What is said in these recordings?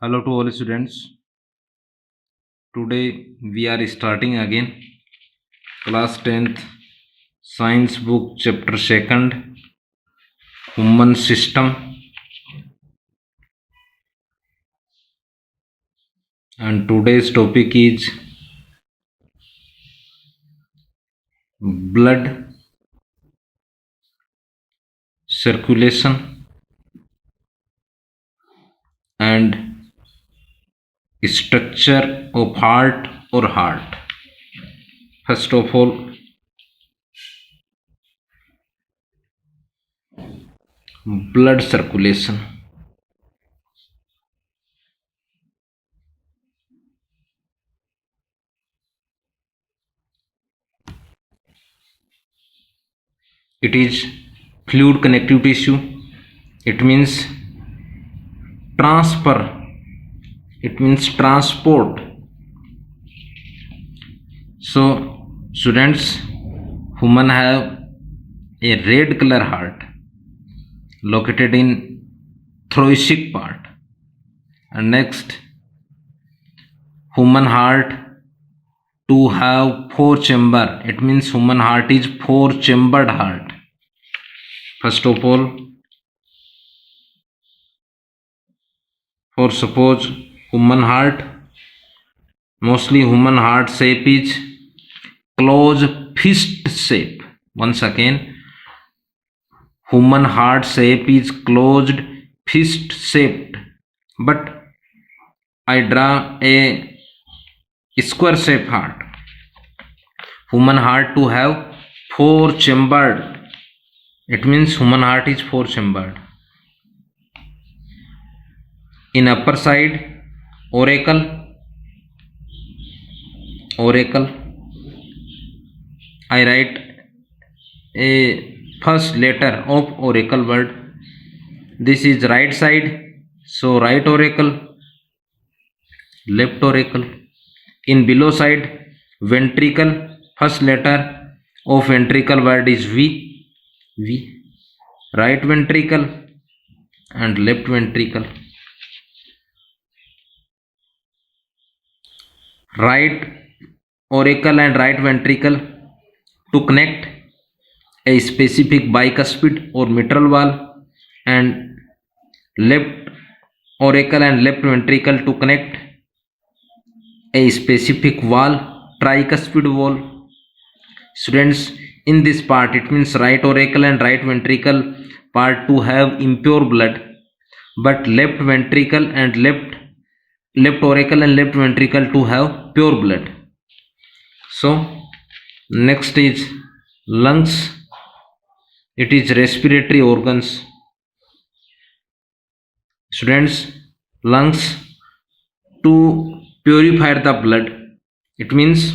Hello to all students. Today we are starting again class 10th science book chapter 2nd human system, and today's topic is blood circulation and structure of heart or heart. First of all, blood circulation. It is fluid connective tissue. It means transfer. It means transport. So students, human have a red color heart located in thoracic part. And next, human heart to have 4 chamber. It means human heart is 4 chambered heart. First of all, for suppose human heart, mostly human heart shape is closed fist shape. Once again, human heart shape is closed fist shaped, but I draw a square shape heart. Human heart to have 4 chambered. It means human heart is 4 chambered. In upper side, auricle. I write a first letter of auricle word. This is right side, so right auricle, left auricle. In below side, ventricle, first letter of ventricle word is V. Right ventricle and left ventricle. Right auricle and right ventricle to connect a specific bicuspid or mitral wall, and left auricle and left ventricle to connect a specific wall, tricuspid wall. Students, in this part, it means right auricle and right ventricle part to have impure blood, but left ventricle and left auricle and left ventricle to have pure blood. So next is lungs. It is respiratory organs. Students, lungs to purify the blood. It means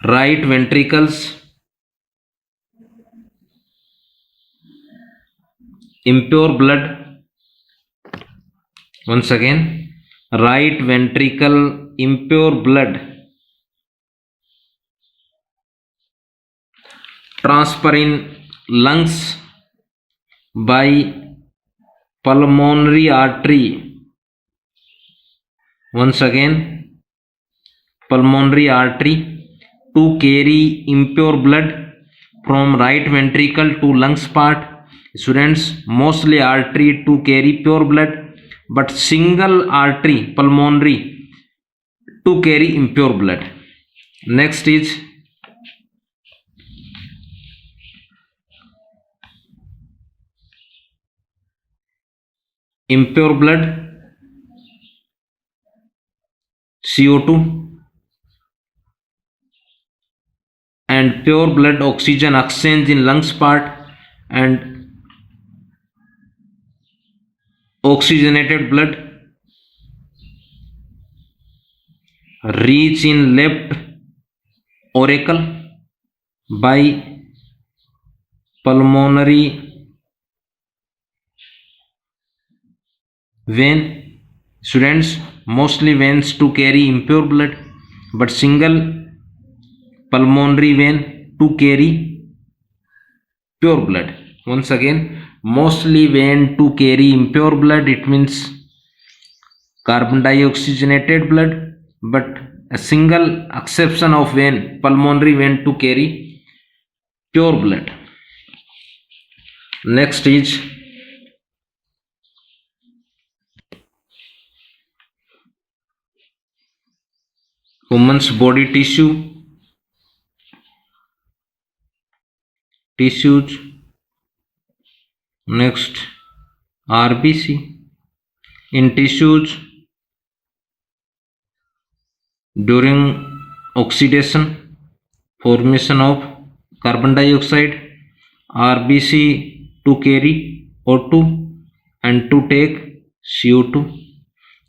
right ventricles impure blood. Once again, right ventricle impure blood transfer in lungs by pulmonary artery. Once again, pulmonary artery to carry impure blood from right ventricle to lungs part. Students, mostly artery to carry pure blood, but single artery pulmonary to carry impure blood. Next is impure blood, CO2, and pure blood oxygen exchange in lungs part, and oxygenated blood reach in left auricle by pulmonary vein. Students, mostly veins to carry impure blood, but single pulmonary vein to carry pure blood. Once again, mostly vein to carry impure blood, it means carbon dioxygenated blood, but a single exception of vein, pulmonary vein, to carry pure blood. Next is human's body tissues. Next, RBC. In tissues, during oxidation, formation of carbon dioxide, RBC to carry O2 and to take CO2.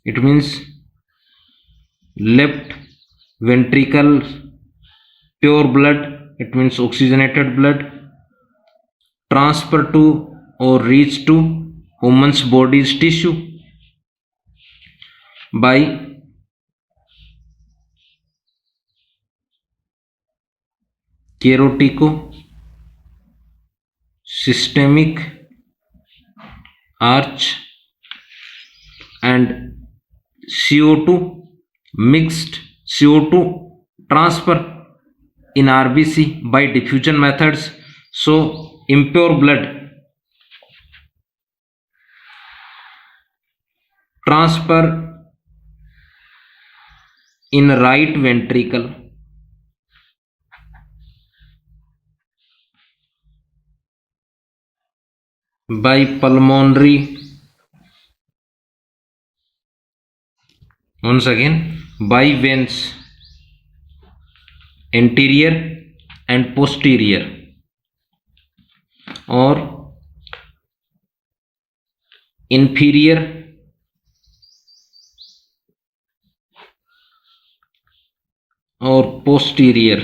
It means left ventricle pure blood, it means oxygenated blood, transfer to or reach to human's body's tissue by keratocytic arch and CO2 mixed CO2 transfer in RBC by diffusion methods. So impure blood transfer in right ventricle by pulmonary, once again, by veins anterior and posterior or inferior or posterior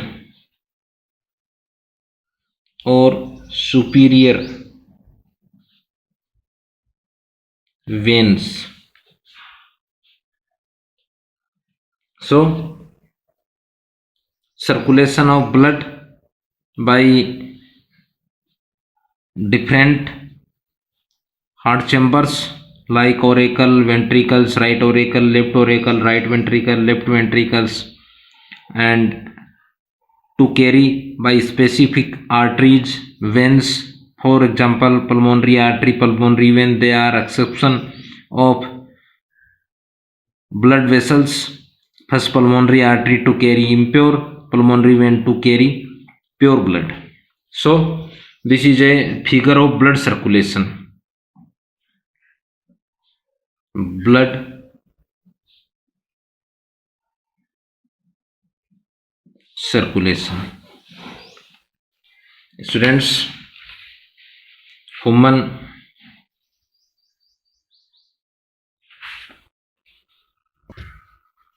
or superior veins. So circulation of blood by different heart chambers like auricle, ventricles, right auricle, left auricle, right ventricle, left ventricles, and to carry by specific arteries, veins. For example, pulmonary artery, pulmonary vein, they are exception of blood vessels. First, pulmonary artery to carry impure, pulmonary vein to carry pure blood. So this is a figure of blood circulation. Blood circulation. Students, human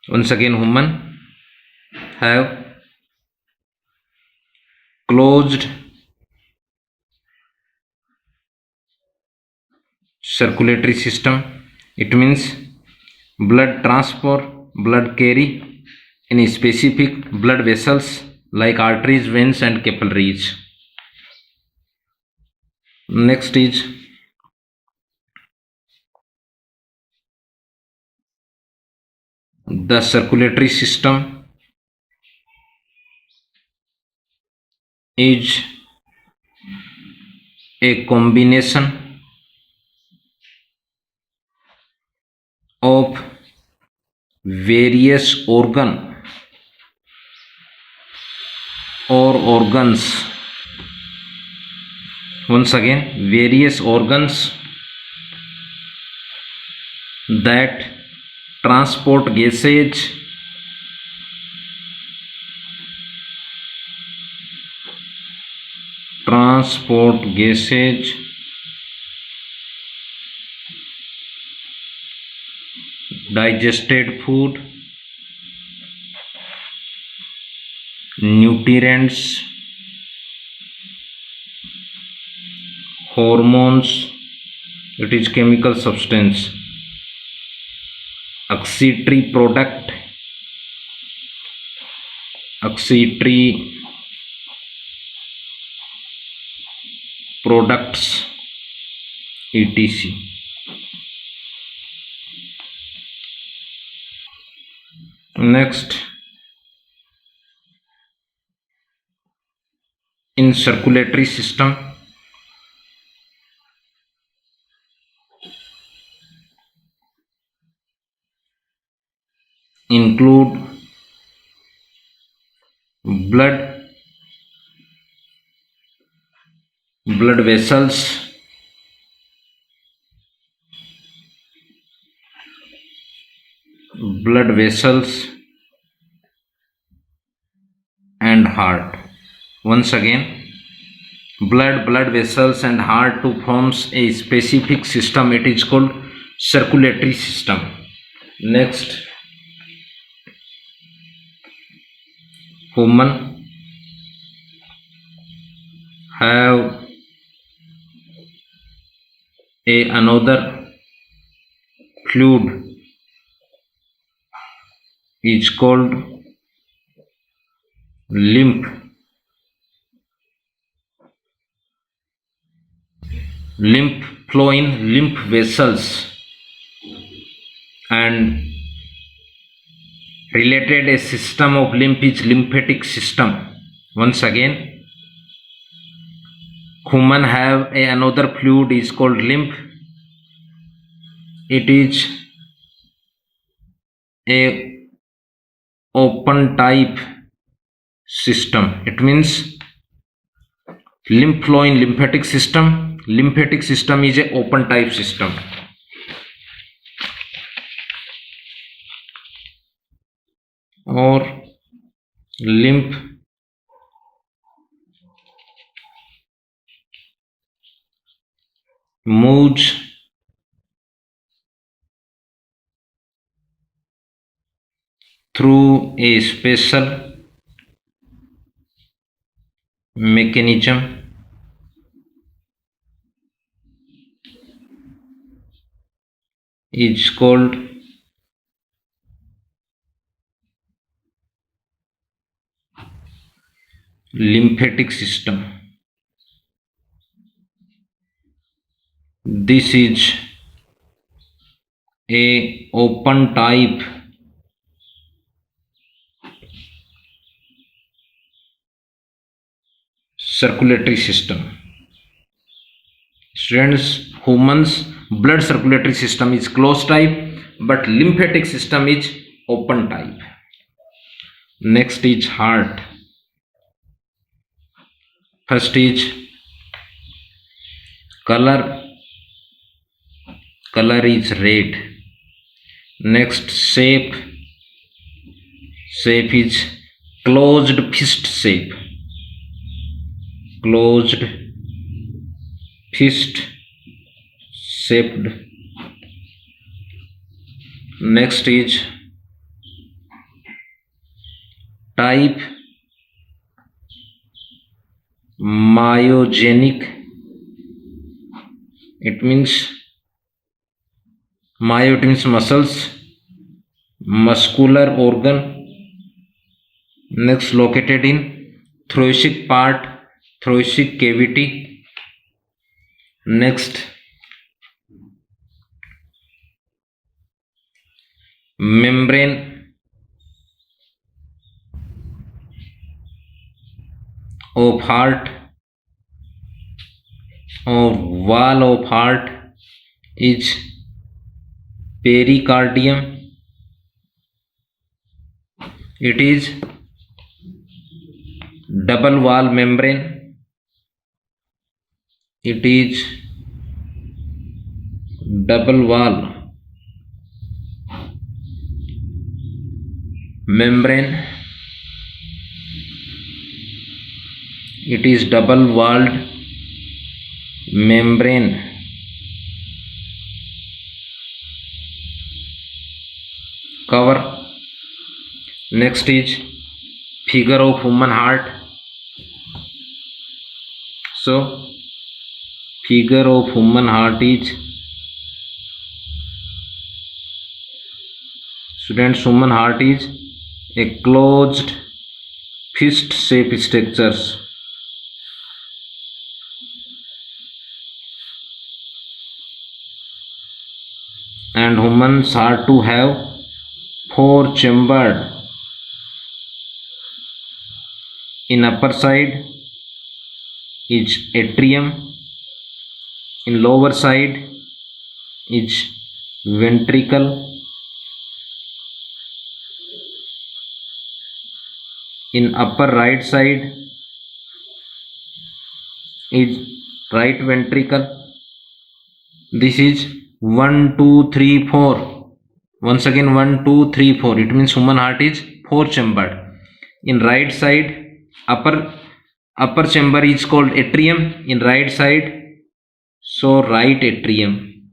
once again, human have closed circulatory system. It means blood transfer, blood carry in specific blood vessels like arteries, veins, and capillaries. Next is the circulatory system is a combination of various organs or organs. Once again, various organs that transport gases digested food, nutrients, hormones, it is chemical substance, excretory product, excretory products, etc. Next, in circulatory system, include blood, blood vessels, blood vessels and heart. Once again, blood vessels and heart to forms a specific system. It is called circulatory system. Next, human have another fluid is called lymph. Lymph flow in lymph vessels and related a system of lymph is lymphatic system. Once again, human have another fluid is called lymph. It is a open type system. It means lymph flow in lymphatic system. Lymphatic system is a open type system. Or lymph moves through a special mechanism is called lymphatic system. This is a open type circulatory system. Students, humans blood circulatory system is closed type, but lymphatic system is open type. Next is heart. First is color is red. Next, shape is closed fist shape. Closed fist shaped. Next is type myogenic. It means myo means muscles, muscular organ. Next, located in thoracic part, thoracic cavity. Next, membrane of heart or wall of heart is pericardium. It is double wall membrane. It is double wall membrane. It is double walled membrane. Cover. Next is figure of human heart. So figure of human heart is, students, human heart is a closed fist shape structures. and humans are to have four chambered. In upper side is atrium, in lower side is ventricle, in upper right side is right ventricle. This is 1 2 3 4. Once again 1 2 3 4. It means human heart is four chambered. In right side upper chamber is called atrium, in right side, so right atrium.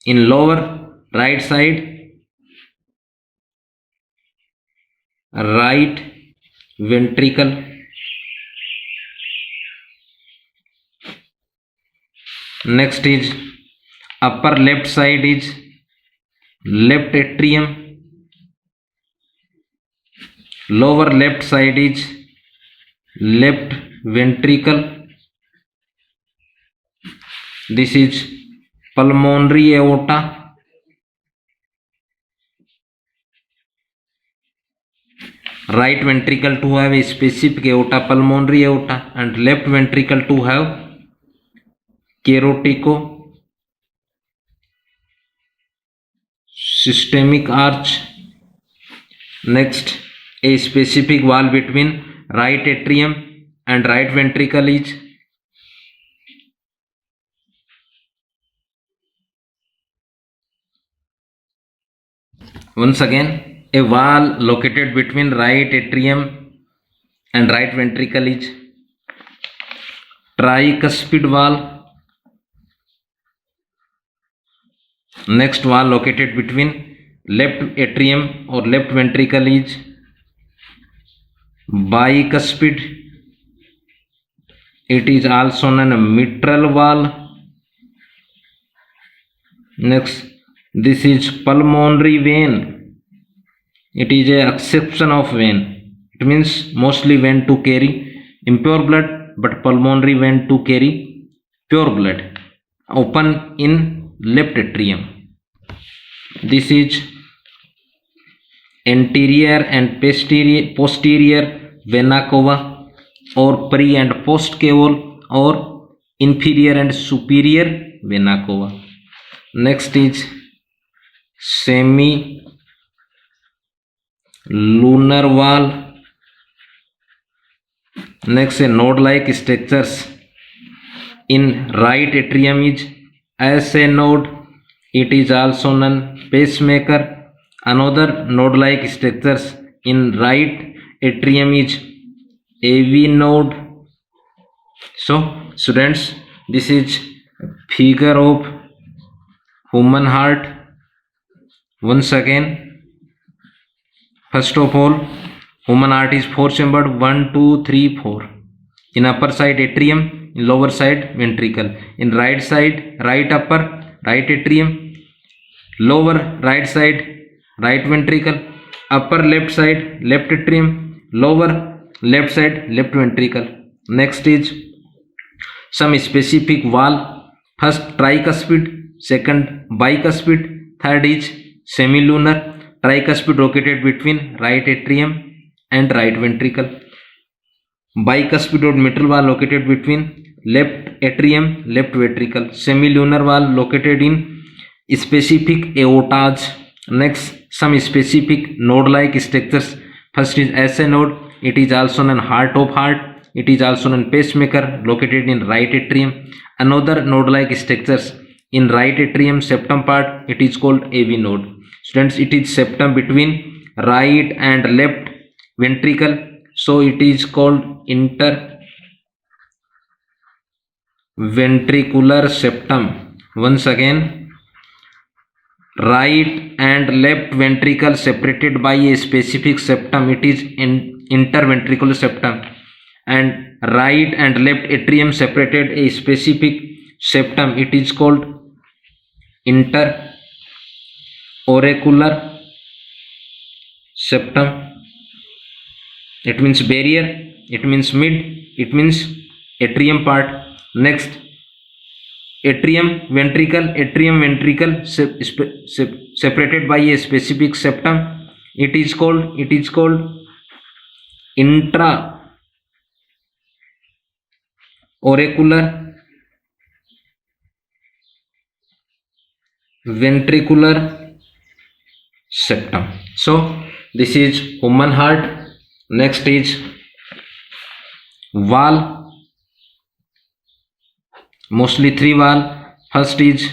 In lower right side, right ventricle. Next is upper left side is left atrium, lower left side is left ventricle. This is pulmonary aorta. Right ventricle to have a specific aorta, pulmonary aorta, and left ventricle to have carotico systemic arch. Next, a specific wall between right atrium and right ventricle is once again a wall located between right atrium and right ventricle is tricuspid wall. Next wall located between left atrium or left ventricle is bicuspid. It is also known as mitral wall. Next, this is pulmonary vein. It is a exception of vein. It means mostly vein to carry impure blood, but pulmonary vein to carry pure blood. Open in left atrium. This is anterior and posterior vena cava, or pre and post cave, or inferior and superior vena cava. Next is semi lunar wall. Next, a node like structures in right atrium is as a node. It is also known pacemaker. Another node like structures in right atrium is AV node. So students, this is figure of human heart. Once again, first of all, human heart is four chambered, 1 2 3 4. In upper side atrium, in lower side ventricle. In right side right upper right atrium, lower right side right ventricle, upper left side left atrium, lower left side left ventricle. Next is some specific wall. First tricuspid, second bicuspid, third is semilunar. Tricuspid located between right atrium and right ventricle. Bicuspid or mitral wall located between left atrium left ventricle. Semilunar wall located in specific aortas. Next, some specific node like structures. First is SA node. It is also known heart of heart. It is also known pacemaker, located in right atrium. Another node like structures in right atrium septum part, it is called AV node. Students, it is septum between right and left ventricle, so it is called interventricular septum. Once again, right and left ventricle separated by a specific septum, it is interventricular septum, and right and left atrium separated a specific septum, it is called interauricular septum. It means barrier, it means mid, it means atrium part. Next, atrium ventricle separated by a specific septum. It is called intra auricular ventricular septum. So this is human heart. Next is valve, mostly 3 valve. First is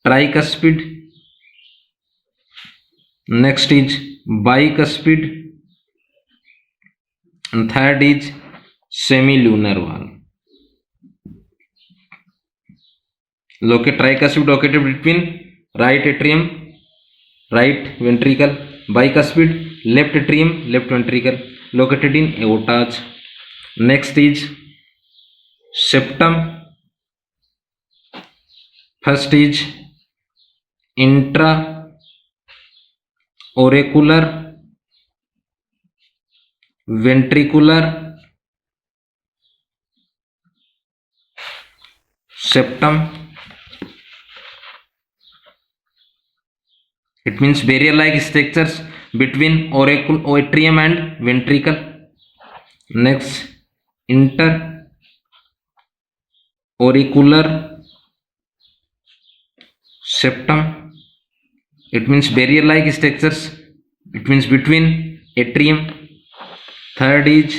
tricuspid, next is bicuspid, and third is semilunar valve. Tricuspid located between right atrium, right ventricle, bicuspid, left atrium, left ventricle, located in aortas. Next is septum. First is intra auricular ventricular septum. It means barrier-like structures between atrium and ventricle. Next, inter auricular septum. It means barrier-like structures. It means between atrium. Third is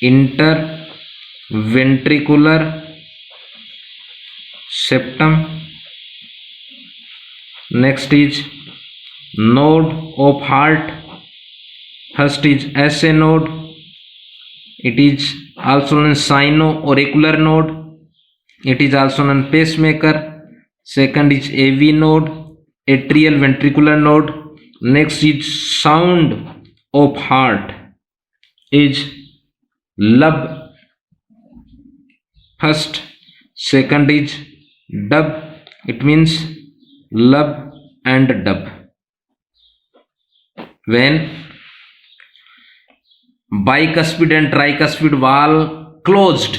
interventricular septum. Next is node of heart. First is SA node. It is also known sino-auricular node. It is also known pacemaker. Second is AV node, atrial ventricular node. Next is sound of heart is lub. First, second is dub. It means lub and dub. When bicuspid and tricuspid valve closed,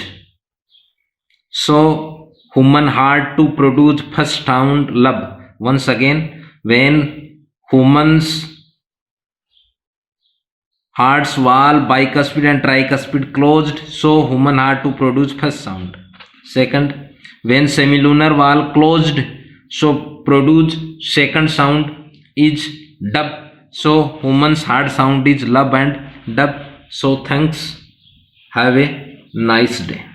so human heart to produce first sound lub. Once again, when human's heart's valve bicuspid and tricuspid closed, so human heart to produce first sound. Second, when semilunar valve closed, so produce second sound is dub. So human's heart sound is lub and dub. So thanks. Have a nice day.